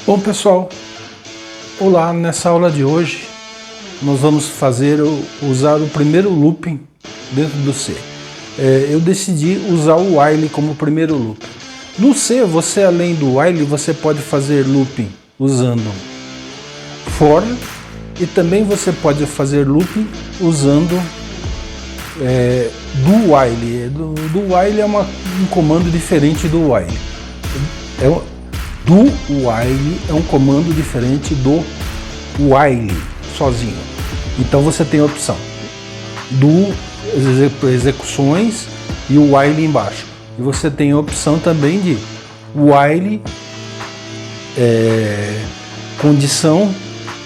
Bom pessoal, olá, nessa aula de hoje nós vamos usar o primeiro looping dentro do C. Eu decidi usar o while como primeiro looping. No C, você além do while, você pode fazer looping usando for e também você pode fazer looping usando do while. Do while é um comando diferente do while. Do while é um comando diferente do while sozinho. Então você tem a opção do execuções e o while embaixo. E você tem a opção também de while, condição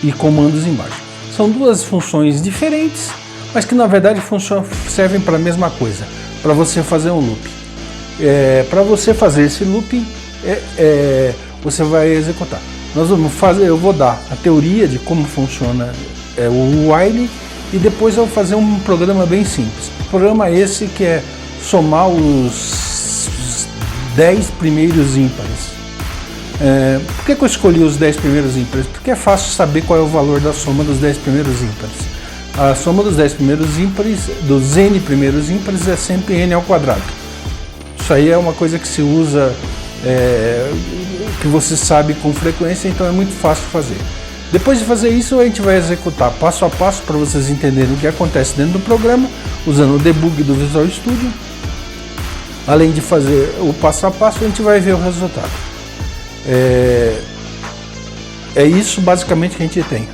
e comandos embaixo. São duas funções diferentes, mas que na verdade servem para a mesma coisa, para você fazer um loop. Para você fazer esse looping, você vai executar. Eu vou dar a teoria de como funciona o while e depois eu vou fazer um programa bem simples. Programa esse que é somar os 10 primeiros ímpares. Por que eu escolhi os 10 primeiros ímpares? Porque é fácil saber qual é o valor da soma dos 10 primeiros ímpares. A soma dos 10 primeiros ímpares, dos n primeiros ímpares, é sempre n ao quadrado. Isso aí é uma coisa que se usa, que você sabe com frequência, então é muito fácil fazer. Depois de fazer isso, a gente vai executar passo a passo para vocês entenderem o que acontece dentro do programa, usando o debug do Visual Studio. Além de fazer o passo a passo, a gente vai ver o resultado. É isso basicamente que a gente tem.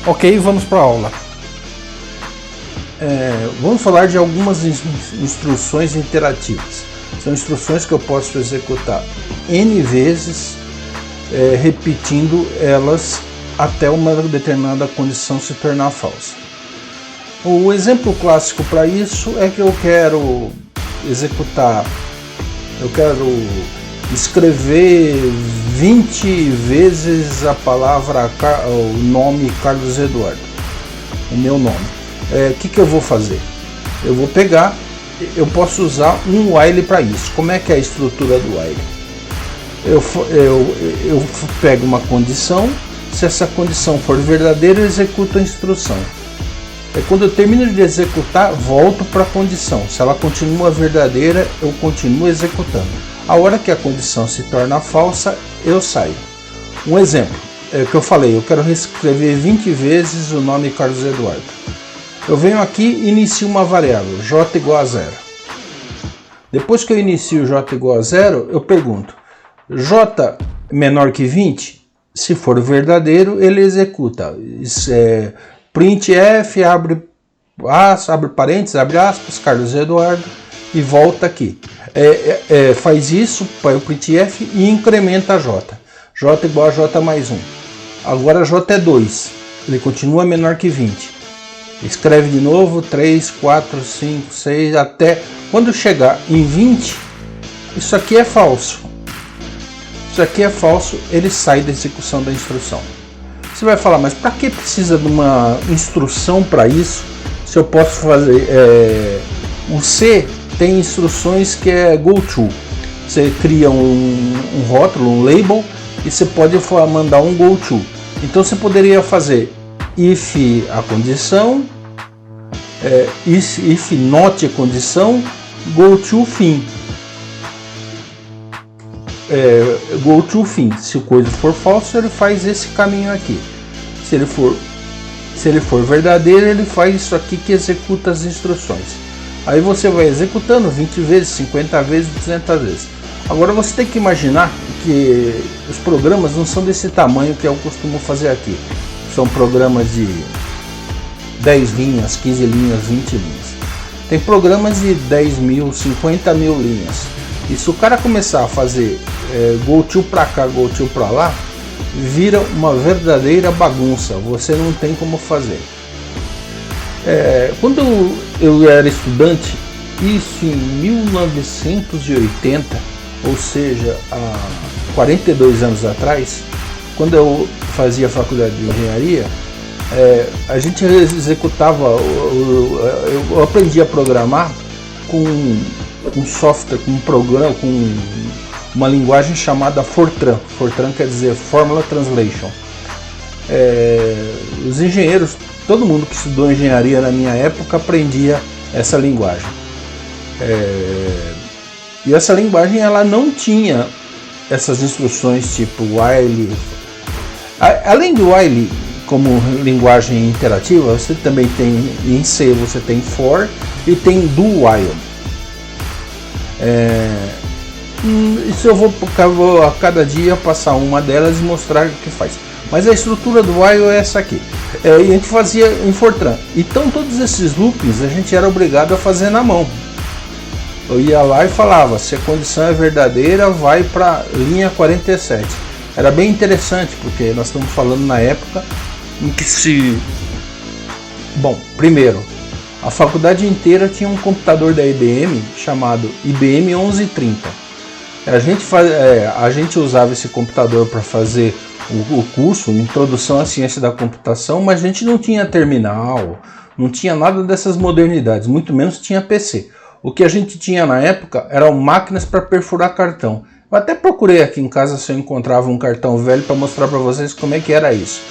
Ok, vamos para a aula. Vamos falar de algumas instruções interativas. São instruções que eu posso executar N vezes, repetindo elas até uma determinada condição se tornar falsa. O exemplo clássico para isso é que eu quero escrever 20 vezes o nome Carlos Eduardo, o meu nome. O que eu vou fazer? Eu posso usar um while para isso. Como é que é a estrutura do while? Eu pego uma condição, se essa condição for verdadeira, eu executo a instrução. Quando eu termino de executar, volto para a condição. Se ela continua verdadeira, eu continuo executando. A hora que a condição se torna falsa, eu saio. Um exemplo, que eu falei, eu quero reescrever 20 vezes o nome Carlos Eduardo. Eu venho aqui e inicio uma variável, j igual a 0. Depois que eu inicio j igual a 0, eu pergunto, j menor que 20? Se for verdadeiro, ele executa. Printf, abre parênteses, abre aspas, Carlos Eduardo, e volta aqui. Faz isso para o printf e incrementa j. j igual a j mais 1. Agora j é 2, ele continua menor que 20. Escreve de novo, 3, 4, 5, 6, até quando chegar em 20, isso aqui é falso. Isso aqui é falso, ele sai da execução da instrução. Você vai falar, mas para que precisa de uma instrução para isso? Se eu posso fazer... o C tem instruções que é goTo. Você cria um rótulo, um label, e você pode mandar um goTo. Então você poderia fazer if a condição, if not a condição, goTo fim. GoTo fim. Se a coisa for falsa, ele faz esse caminho aqui. Se ele for verdadeiro, ele faz isso aqui que executa as instruções. Aí você vai executando 20 vezes, 50 vezes, 200 vezes. Agora você tem que imaginar que os programas não são desse tamanho que eu costumo fazer aqui. São programas de 10 linhas, 15 linhas, 20 linhas. Tem programas de 10 mil, 50 mil linhas. E se o cara começar a fazer goTo para cá, goTo para lá, vira uma verdadeira bagunça. Você não tem como fazer. Quando eu era estudante, isso em 1980, ou seja, há 42 anos atrás, quando eu fazia faculdade de engenharia, a gente executava, eu aprendi a programar com um software, com um programa, com uma linguagem chamada Fortran. Fortran quer dizer Formula Translation. Os engenheiros, todo mundo que estudou engenharia na minha época aprendia essa linguagem. E essa linguagem ela não tinha essas instruções tipo while. Além do while como linguagem interativa, você também tem em C, você tem for e tem do while. Isso eu vou a cada dia passar uma delas e mostrar o que faz. Mas a estrutura do while é essa aqui. E a gente fazia em Fortran. Então todos esses loopings a gente era obrigado a fazer na mão. Eu ia lá e falava, se a condição é verdadeira, vai para linha 47. Era bem interessante, porque nós estamos falando na época em que Bom, primeiro, a faculdade inteira tinha um computador da IBM chamado IBM 1130. A gente usava esse computador para fazer o curso, Introdução à Ciência da Computação, mas a gente não tinha terminal, não tinha nada dessas modernidades, muito menos tinha PC. O que a gente tinha na época eram máquinas para perfurar cartão. Eu até procurei aqui em casa se eu encontrava um cartão velho para mostrar para vocês como é que era isso.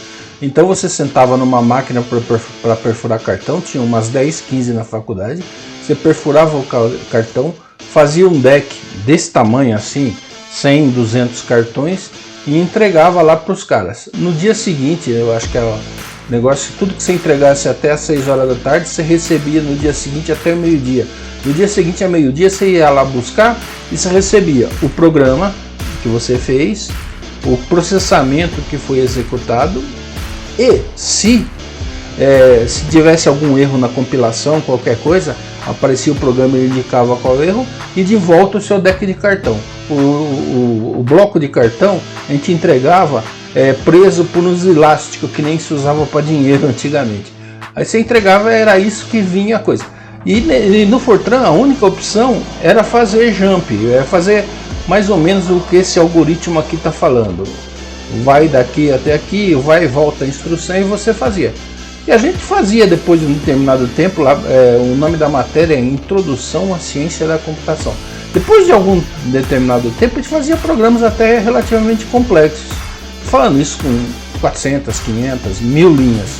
Então você sentava numa máquina para perfurar cartão, tinha umas 10, 15 na faculdade, você perfurava o cartão, fazia um deck desse tamanho assim, 100, 200 cartões e entregava lá para os caras. No dia seguinte, eu acho que o negócio, tudo que você entregasse até às 6 horas da tarde, você recebia no dia seguinte até o meio-dia. No dia seguinte a meio-dia você ia lá buscar e você recebia o programa que você fez, o processamento que foi executado e se tivesse algum erro na compilação, qualquer coisa, aparecia o programa e indicava qual erro e de volta o seu deck de cartão. O bloco de cartão a gente entregava preso por uns elásticos que nem se usava para dinheiro antigamente. Aí você entregava, era isso que vinha a coisa. E no Fortran a única opção era fazer jump, fazer mais ou menos o que esse algoritmo aqui está falando. Vai daqui até aqui, vai e volta a instrução e você fazia. E a gente fazia depois de um determinado tempo, lá, o nome da matéria é Introdução à Ciência da Computação. Depois de algum determinado tempo a gente fazia programas até relativamente complexos. Falando isso com 400, 500, 1000 linhas.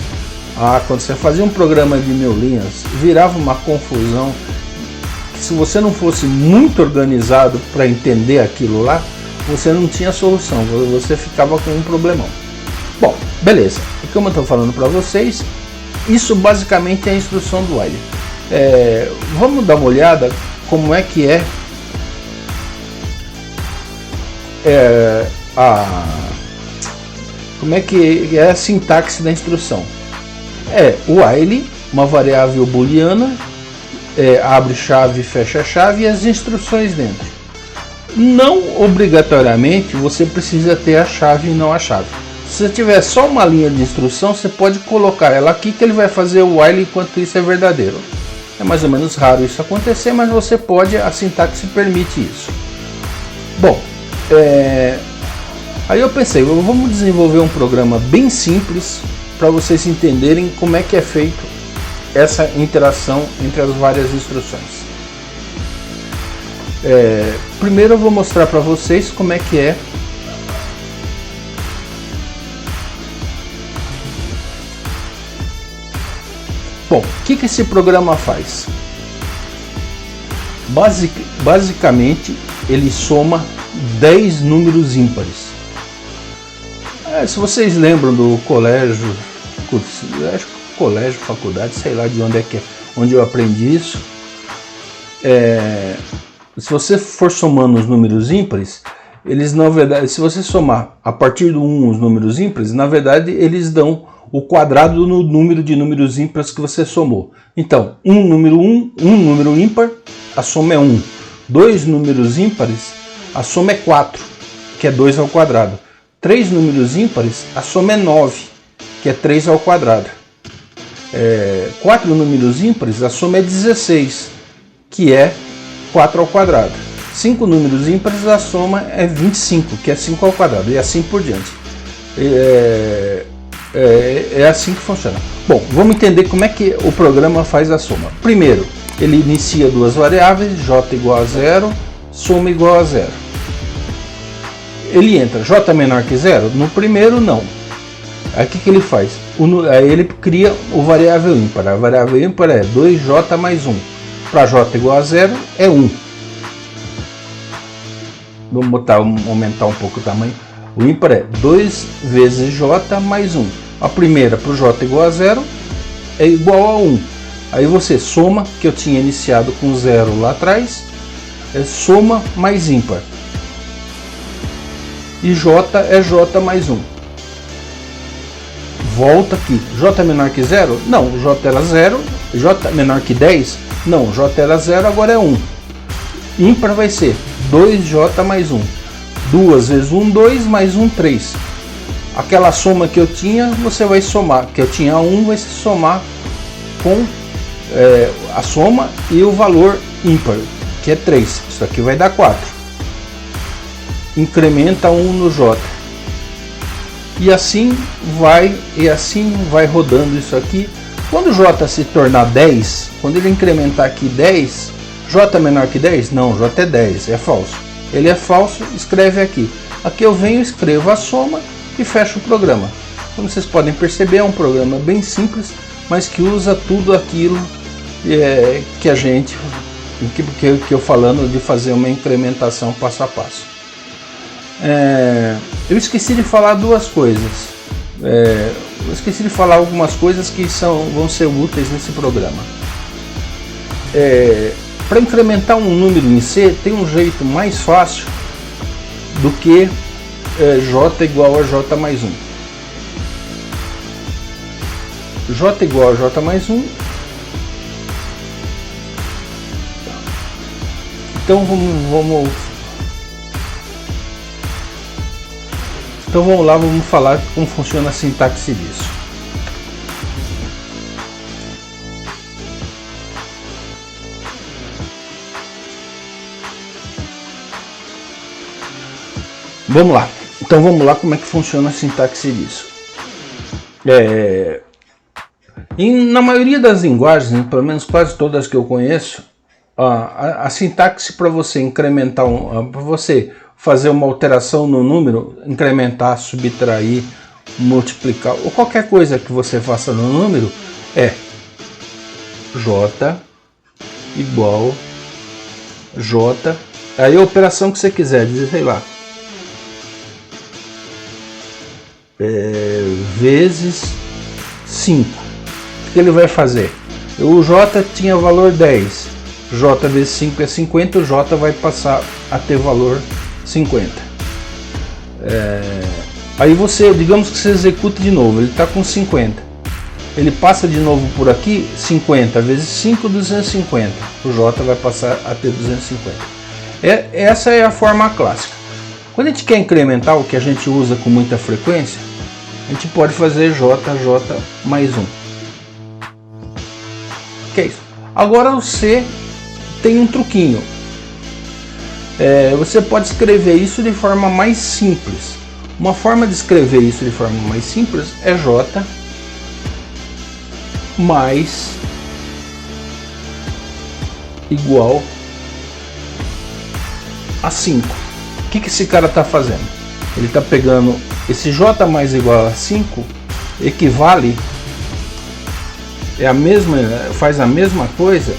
Quando você fazia um programa de 1000 linhas, virava uma confusão que se você não fosse muito organizado para entender aquilo lá, você não tinha solução, você ficava com um problemão. Bom, beleza, o que eu estou falando para vocês, isso basicamente é a instrução do while. Vamos dar uma olhada como é que como é que é a sintaxe da instrução. O while, uma variável booleana, abre chave, fecha chave e as instruções dentro. Não obrigatoriamente você precisa ter a chave e não a chave. Se você tiver só uma linha de instrução, você pode colocar ela aqui que ele vai fazer o while enquanto isso é verdadeiro. É mais ou menos raro isso acontecer, mas você pode, a sintaxe permite isso. Bom, aí eu pensei, vamos desenvolver um programa bem simples para vocês entenderem como é que é feito essa interação entre as várias instruções. Primeiro eu vou mostrar para vocês como é que é Bom, o que esse programa faz? Basicamente ele soma 10 números ímpares. Se vocês lembram do colégio, acho que colégio, faculdade, sei lá de onde onde eu aprendi isso. Se você for somando os números ímpares, eles na verdade, se você somar a partir do 1 os números ímpares, na verdade eles dão o quadrado no número de números ímpares que você somou. Então, um número ímpar, a soma é 1. 2 números ímpares, a soma é 4, que é 2 ao quadrado. 3 números ímpares, a soma é 9, que é 3 ao quadrado. 4 números ímpares, a soma é 16, que é 4 ao quadrado. 5 números ímpares, a soma é 25, que é 5 ao quadrado, e assim por diante. É assim que funciona. Bom, vamos entender como é que o programa faz a soma. Primeiro, ele inicia duas variáveis, j igual a 0, soma igual a 0. ele entra J menor que 0? No primeiro, não. Aí o que ele faz? Aí ele cria o variável ímpar. A variável ímpar é 2J mais 1. Para J igual a 0 é 1. Vamos aumentar um pouco o tamanho. O ímpar é 2 vezes J mais 1. A primeira para o J igual a 0 é igual a 1. Aí você soma, que eu tinha iniciado com 0 lá atrás, é soma mais ímpar. E J é J mais 1. Volta aqui. J menor que 0? Não, J era 0. J menor que 10? Não, J era 0, agora é 1. Ímpar vai ser 2J mais 1. 2 vezes 1, 2, mais 1, 3. Aquela soma que eu tinha, você vai somar. Que eu tinha 1, vai se somar com a soma e o valor ímpar, que é 3. Isso aqui vai dar 4. Incrementa 1 no J. E assim vai rodando isso aqui. Quando o J se tornar 10, quando ele incrementar aqui 10, J menor que 10? Não, J é 10, é falso. Ele é falso, escreve aqui. Aqui eu venho, escrevo a soma e fecho o programa. Como vocês podem perceber, é um programa bem simples, mas que usa tudo aquilo que a gente, que eu falando de fazer uma incrementação passo a passo. Eu esqueci de falar duas coisas. Eu esqueci de falar algumas coisas que vão ser úteis nesse programa. Para incrementar um número em C, tem um jeito mais fácil do que J igual a J mais 1. J igual a J mais 1. Então vamos lá, vamos falar como funciona a sintaxe disso. Vamos lá. Então vamos lá como é que funciona a sintaxe disso. Na maioria das linguagens, pelo menos quase todas que eu conheço, a sintaxe para você incrementar, para você fazer uma alteração no número, incrementar, subtrair, multiplicar, ou qualquer coisa que você faça no número, é J igual J, aí a operação que você quiser, dizer, sei lá, vezes 5. O que ele vai fazer? O J tinha valor 10, J vezes 5 é 50, o J vai passar a ter valor 50. Aí você, digamos que você execute de novo, ele está com 50. Ele passa de novo por aqui, 50 vezes 5, 250. O J vai passar a ter 250. Essa é a forma clássica. Quando a gente quer incrementar, o que a gente usa com muita frequência, a gente pode fazer J mais 1. Que é isso? Agora o C tem um truquinho. Você pode escrever isso de forma mais simples. Uma forma de escrever isso de forma mais simples é J mais igual a 5. O que esse cara está fazendo? Ele está pegando esse J mais igual a 5, equivale, faz a mesma coisa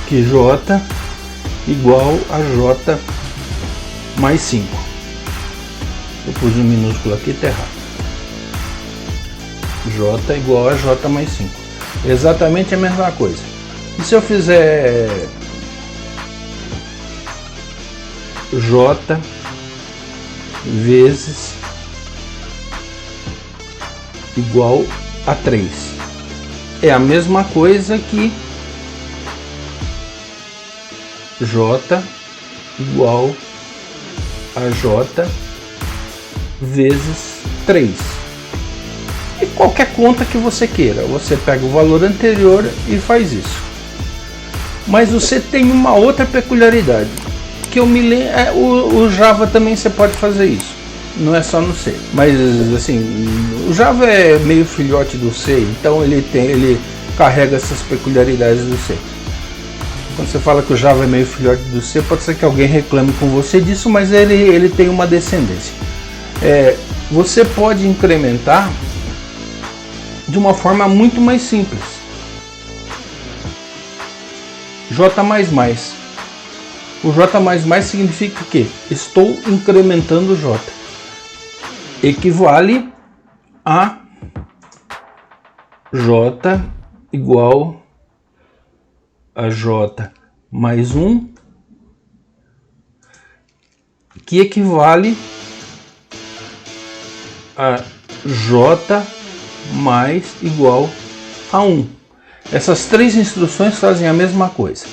que J igual a J mais 5. Eu pus um minúsculo aqui, tá errado. J igual a J mais 5. Exatamente a mesma coisa. E se eu fizer J vezes igual a 3? É a mesma coisa que J igual a J vezes 3. E qualquer conta que você queira, você pega o valor anterior e faz isso. Mas você tem uma outra peculiaridade, que eu me lembro, o Java também você pode fazer isso. não é só no C, mas assim, o Java é meio filhote do C, então ele carrega essas peculiaridades do C. Quando você fala que o Java é meio filhote do C, pode ser que alguém reclame com você disso, mas ele tem uma descendência. Você pode incrementar de uma forma muito mais simples. J++. O J++ significa que estou incrementando J. Equivale a J igual a J mais 1, que equivale a J mais igual a 1. Essas três instruções fazem a mesma coisa.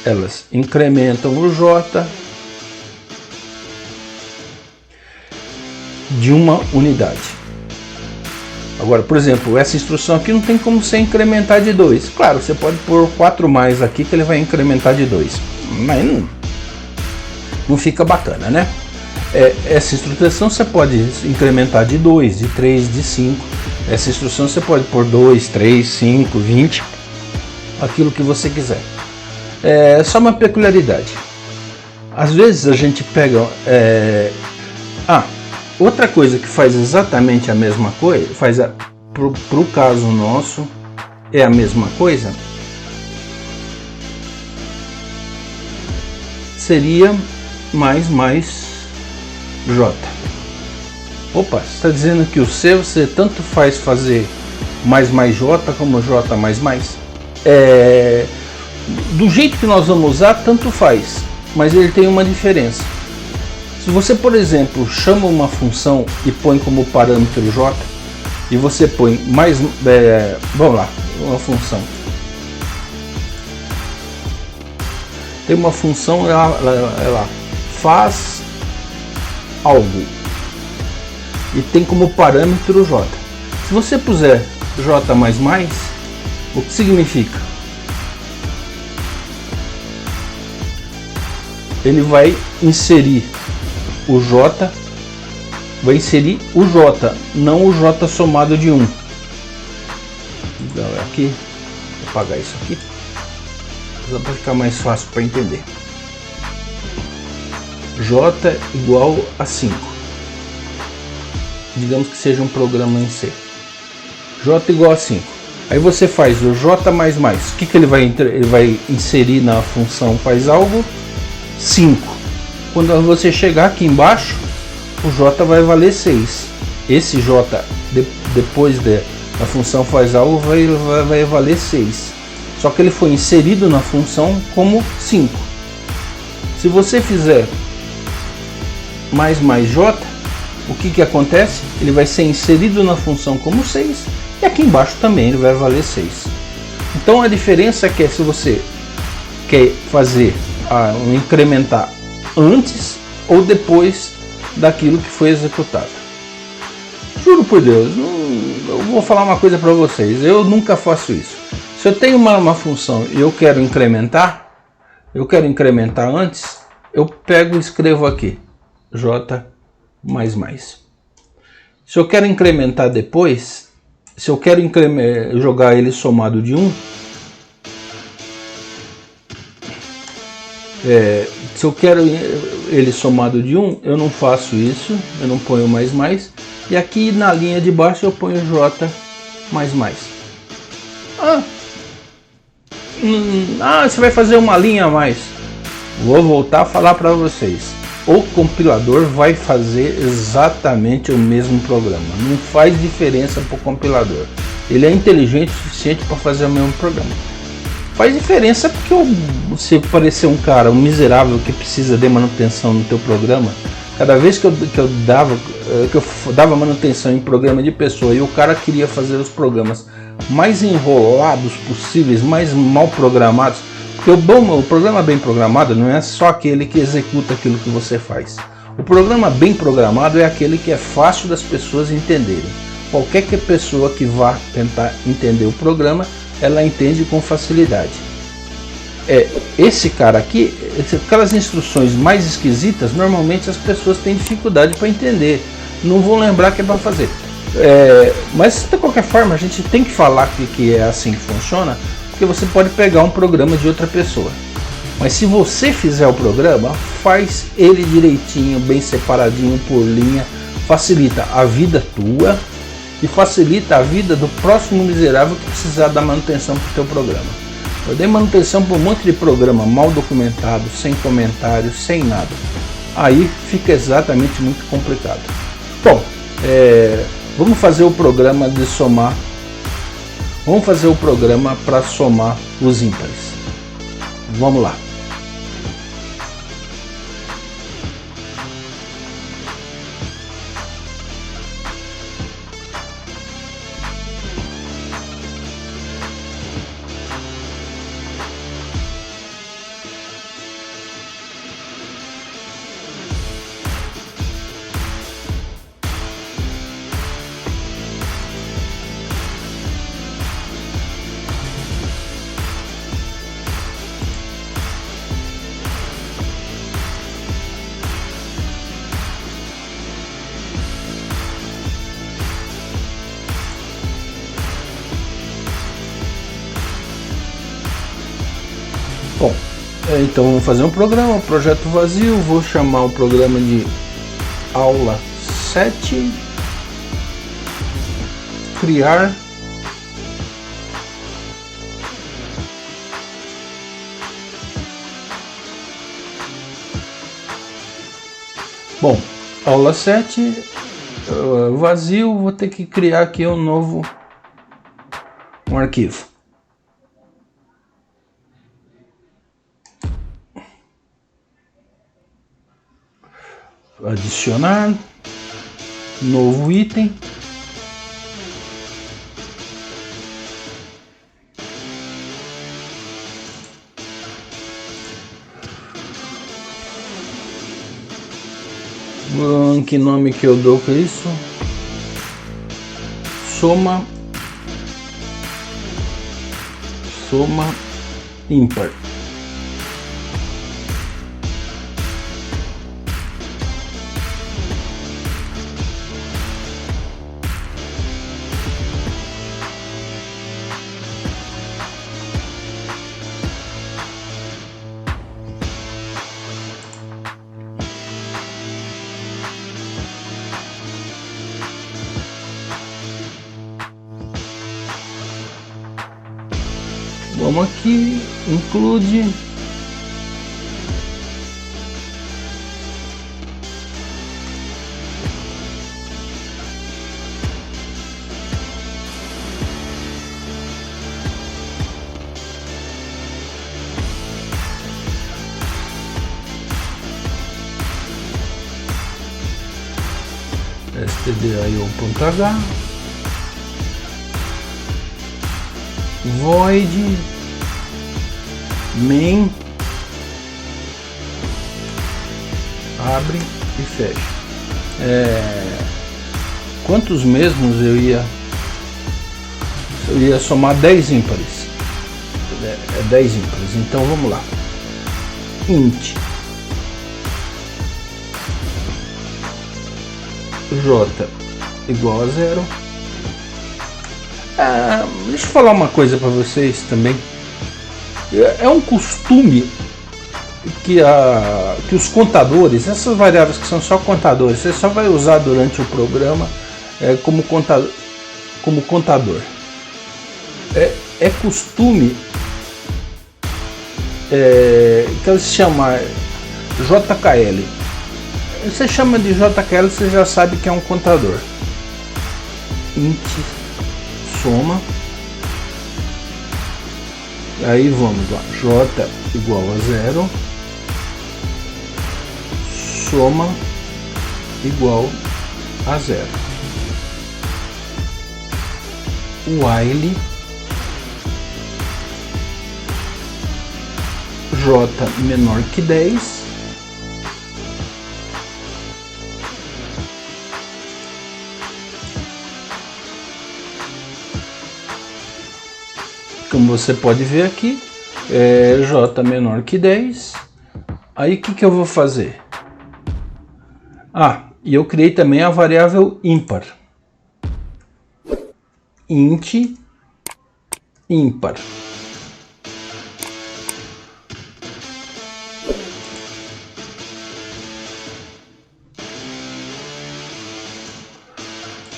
Elas incrementam o J de uma unidade. Agora, por exemplo, essa instrução aqui não tem como você incrementar de 2. Claro, você pode pôr 4 mais aqui que ele vai incrementar de 2. Mas não fica bacana, né? Essa instrução você pode incrementar de 2, de 3, de 5. Essa instrução você pode pôr 2, 3, 5, 20, aquilo que você quiser. É só uma peculiaridade. Às vezes a gente pega... outra coisa que faz exatamente a mesma coisa, pro caso nosso, é a mesma coisa, seria mais J. Opa, você está dizendo que o C você tanto faz fazer mais J como J++? Do jeito que nós vamos usar, tanto faz, mas ele tem uma diferença. Se você, por exemplo, chama uma função e põe como parâmetro J, e você põe vamos lá, uma função. Tem uma função, ela faz algo e tem como parâmetro J. Se você puser J++, o que significa? Ele vai inserir o J, não o J somado de 1. Então, aqui, vou apagar isso aqui, só para ficar mais fácil para entender. J igual a 5. Digamos que seja um programa em C. J igual a 5. Aí você faz o J++. O que ele vai inserir na função faz algo? 5. Quando você chegar aqui embaixo, o J vai valer 6. Esse J, depois da função faz algo, vai valer 6. Só que ele foi inserido na função como 5. Se você fizer mais J, o que acontece? Ele vai ser inserido na função como 6. E aqui embaixo também ele vai valer 6. Então a diferença é que se você quer fazer incrementar antes ou depois daquilo que foi executado. Juro por Deus, eu vou falar uma coisa para vocês, eu nunca faço isso. Se eu tenho uma função e eu quero incrementar antes, eu pego e escrevo aqui J++. Se eu quero incrementar depois, se eu quero jogar ele somado de 1, se eu quero ele somado de 1, eu não faço isso, eu não ponho mais, e aqui na linha de baixo eu ponho J++. Você vai fazer uma linha a mais. Vou voltar a falar para vocês. O compilador vai fazer exatamente o mesmo programa. Não faz diferença para o compilador. Ele é inteligente o suficiente para fazer o mesmo programa. Faz diferença porque se parecer um miserável que precisa de manutenção no teu programa, cada vez que eu dava manutenção em programa de pessoa e o cara queria fazer os programas mais enrolados possíveis, mais mal programados, porque o programa bem programado não é só aquele que executa aquilo que você faz. O programa bem programado é aquele que é fácil das pessoas entenderem. Qualquer pessoa que vá tentar entender o programa, ela entende com facilidade. esse cara aqui, aquelas instruções mais esquisitas, normalmente as pessoas têm dificuldade para entender, não vão lembrar que é para fazer. Mas de qualquer forma a gente tem que falar que é assim que funciona, porque você pode pegar um programa de outra pessoa. Mas se você fizer o programa, faz ele direitinho, bem separadinho por linha, facilita a vida tua e facilita a vida do próximo miserável que precisar dar manutenção para o teu programa. Eu dei manutenção para um monte de programa mal documentado, sem comentários, sem nada. Aí fica exatamente muito complicado. Bom, vamos fazer o programa de somar. Vamos fazer o programa para somar os ímpares. Vamos lá. Bom, então vamos fazer um programa, um projeto vazio. Vou chamar o programa de aula 7, criar bom, aula 7 vazio. Vou ter que criar aqui um arquivo. Adicionar, novo item, que nome que eu dou para isso? Soma ímpar. Vamos aqui, include stdio.h void main, abre e fecha. Quantos mesmos eu ia somar 10 ímpares, 10 ímpares. Então vamos lá, int j igual a 0. Deixa eu falar uma coisa para vocês também. É um costume que os contadores, essas variáveis que são só contadores, você só vai usar durante o programa como contador. É costume que eles chamam JKL. Você chama de JKL, você já sabe que é um contador. Int soma. Aí vamos lá, j igual a 0, soma igual a 0. While j menor que 10, como você pode ver aqui, J menor que 10. Aí o que eu vou fazer? E eu criei também a variável ímpar. Int ímpar.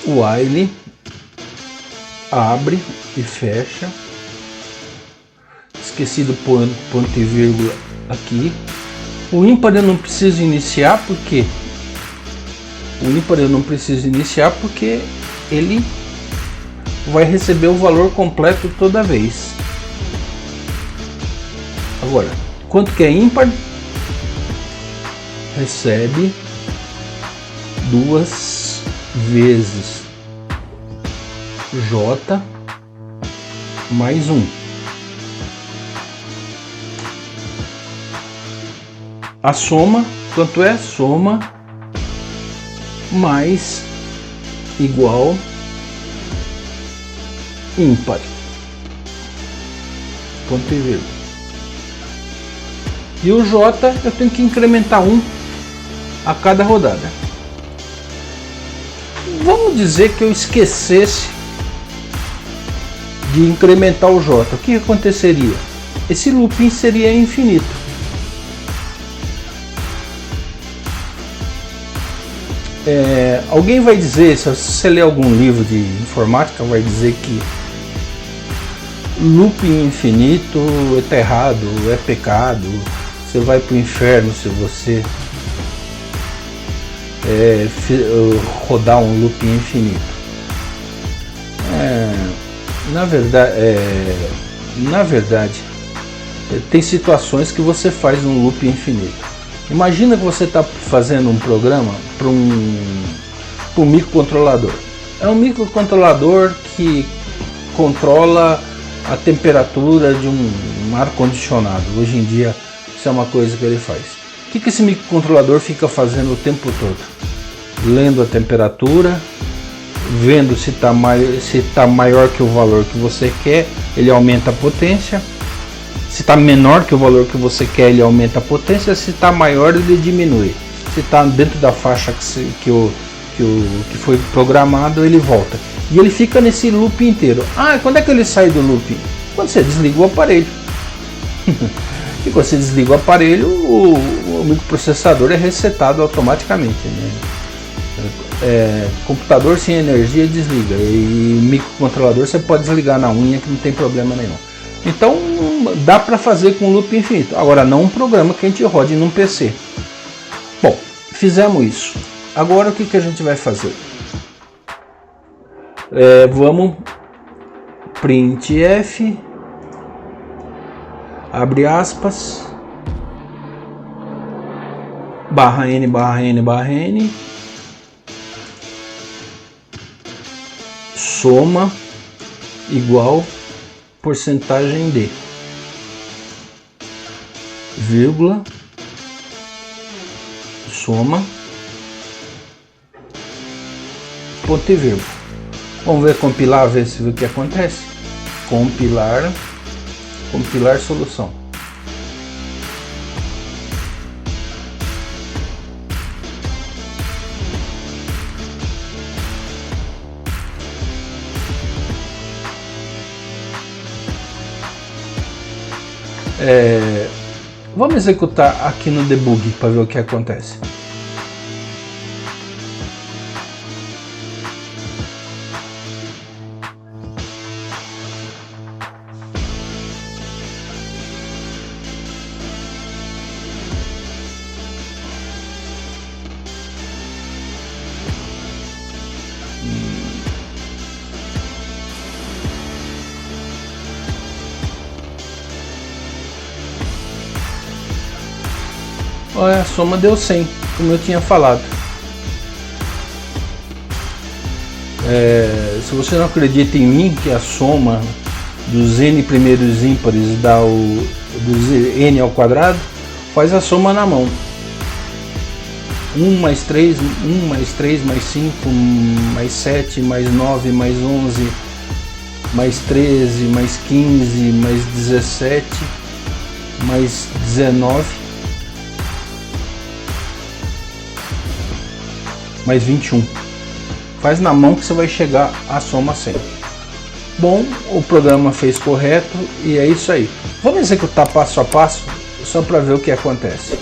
While abre e fecha. Esqueci do ponto e vírgula aqui. O ímpar eu não preciso iniciar porque ele vai receber o valor completo toda vez. Agora, quanto que é ímpar? Recebe 2 vezes J mais 1. A soma, quanto é? Soma mais igual ímpar. Ponto e vírgula. E o J eu tenho que incrementar 1 a cada rodada. Vamos dizer que eu esquecesse de incrementar o J. O que aconteceria? Esse looping seria infinito. Alguém vai dizer, se você ler algum livro de informática, vai dizer que looping infinito está errado, é pecado, você vai para o inferno se você rodar um looping infinito. Na verdade, tem situações que você faz um looping infinito. Imagina que você está fazendo um programa para um microcontrolador. É um microcontrolador que controla a temperatura de um ar-condicionado. Hoje em dia isso é uma coisa que ele faz. O que esse microcontrolador fica fazendo o tempo todo? Lendo a temperatura, vendo se está maior que o valor que você quer, ele aumenta a potência. Se está menor que o valor que você quer, ele aumenta a potência. Se está maior, ele diminui. Se está dentro da faixa que foi programado, ele volta. E ele fica nesse loop inteiro. Quando é que ele sai do loop? Quando você desliga o aparelho. E quando você desliga o aparelho, o microprocessador é resetado automaticamente, né? Computador sem energia desliga. E microcontrolador você pode desligar na unha que não tem problema nenhum. Então dá para fazer com loop infinito. Agora não um programa que a gente rode num PC. Bom, fizemos isso. Agora o que a gente vai fazer? Vamos printf, abre aspas, /n, soma igual porcentagem de, vírgula, soma, ponto e vírgula. Vamos ver, compilar, ver se o que acontece. Compilar solução. Vamos executar aqui no debug para ver o que acontece. Olha, a soma deu 100, como eu tinha falado. Se você não acredita em mim, que a soma dos n primeiros ímpares dá dos n ao quadrado, faz a soma na mão. 1 mais 3, 1 mais 3 mais 5, mais 7, mais 9, mais 11, mais 13, mais 15, mais 17, mais 19, mais 21. Faz na mão que você vai chegar à soma 100. Bom, o programa fez correto e é isso aí. Vamos executar passo a passo só para ver o que acontece.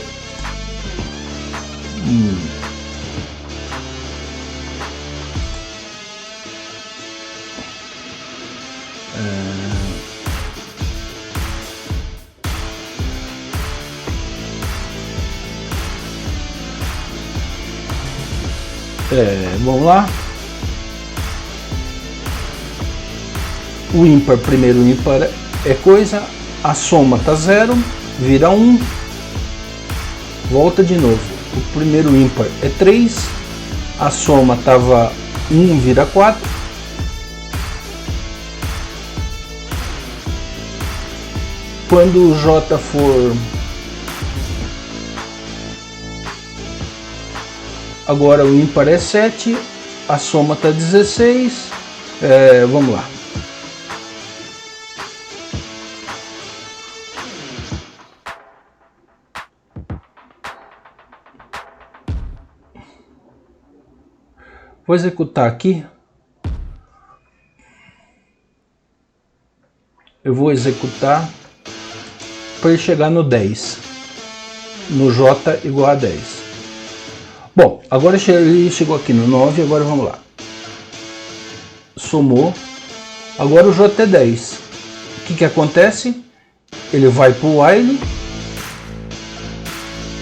Vamos lá. O ímpar, primeiro ímpar é coisa, a soma tá 0, vira 1, volta de novo. O primeiro ímpar é 3, a soma tava 1, vira 4. Quando o J for... Agora o ímpar é 7, a soma tá 16, vamos lá. Vou executar aqui. Eu vou executar para ele chegar no 10. No J igual a 10. Bom, agora ele chegou aqui no 9, agora vamos lá. Somou. Agora o J é 10. O que acontece? Ele vai para o while.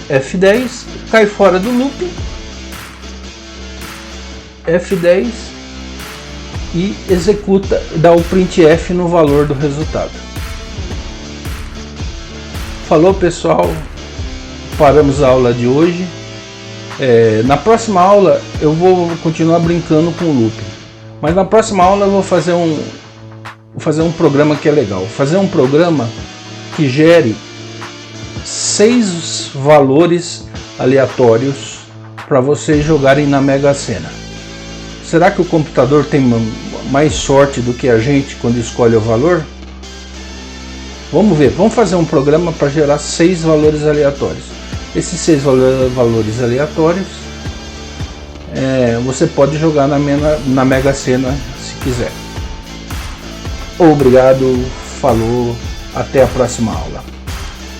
F10, cai fora do loop. F10 e executa, dá o printf no valor do resultado. Falou, pessoal, paramos a aula de hoje. Na próxima aula eu vou continuar brincando com o loop, mas na próxima aula eu vou fazer um programa que é legal, fazer um programa que gere 6 valores aleatórios para vocês jogarem na Mega Sena. Será que o computador tem mais sorte do que a gente quando escolhe o valor? Vamos ver, vamos fazer um programa para gerar 6 valores aleatórios. Esses 6 valores aleatórios você pode jogar na Mega Sena se quiser. Obrigado, falou, até a próxima aula.